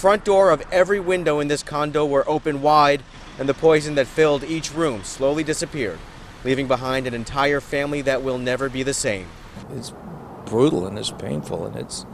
front door of every window in this condo were open wide, and the poison that filled each room slowly disappeared, leaving behind an entire family that will never be the same. It's brutal and it's painful, and it's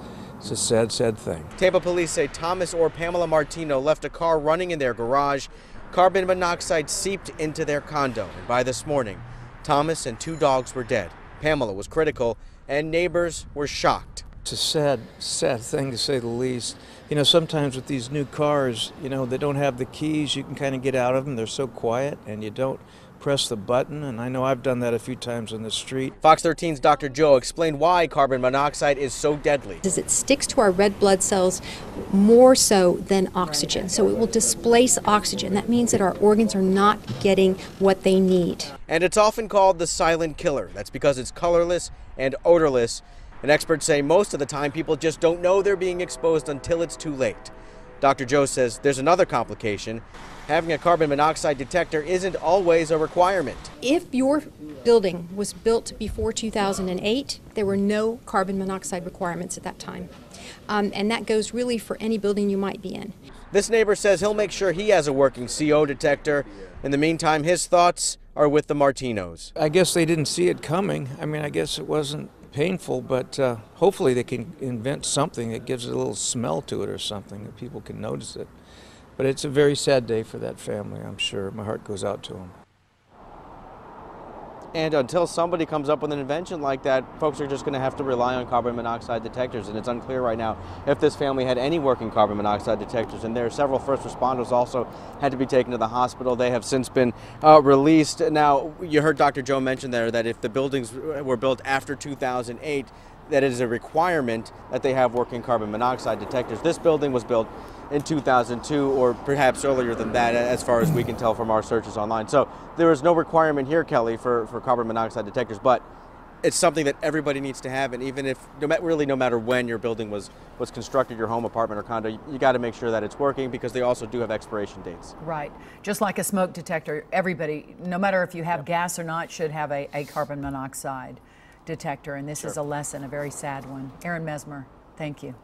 a sad, sad thing. Tampa police say Thomas or Pamela Martino left a car running in their garage. Carbon monoxide seeped into their condo, and by this morning, Thomas and 2 dogs were dead. Pamela was critical, and neighbors were shocked. It's a sad, sad thing to say the least. You know, sometimes with these new cars, you know, they don't have the keys. You can kind of get out of them. They're so quiet, and you don't press the button, and I know I've done that a few times on the street. Fox 13's Dr. Joe explained why carbon monoxide is so deadly. It sticks to our red blood cells more so than oxygen, so it will displace oxygen. That means that our organs are not getting what they need. And it's often called the silent killer. That's because it's colorless and odorless. And experts say most of the time people just don't know they're being exposed until it's too late. Dr. Joe says there's another complication. Having a carbon monoxide detector isn't always a requirement. If your building was built before 2008, there were no carbon monoxide requirements at that time. And that goes really for any building you might be in. This neighbor says he'll make sure he has a working CO detector. In the meantime, his thoughts are with the Martinos. I guess they didn't see it coming. I mean, I guess it wasn't painful, but hopefully they can invent something that gives it a little smell to it or something that people can notice it. But it's a very sad day for that family, I'm sure. My heart goes out to them. And until somebody comes up with an invention like that, folks are just going to have to rely on carbon monoxide detectors. And it's unclear right now if this family had any working carbon monoxide detectors. And there are several first responders also had to be taken to the hospital. They have since been released. Now, you heard Dr. Joe mention there that if the buildings were built after 2008, that it is a requirement that they have working carbon monoxide detectors. This building was built in 2002, or perhaps earlier than that, as far as we can tell from our searches online. So there is no requirement here, Kelly, for carbon monoxide detectors, but it's something that everybody needs to have. And even if, no matter when your building was constructed, your home, apartment, or condo, you got to make sure that it's working, because they also do have expiration dates. Right. Just like a smoke detector, everybody, no matter if you have gas or not, should have a carbon monoxide detector. And this is a lesson, a very sad one. Aaron Mesmer, thank you.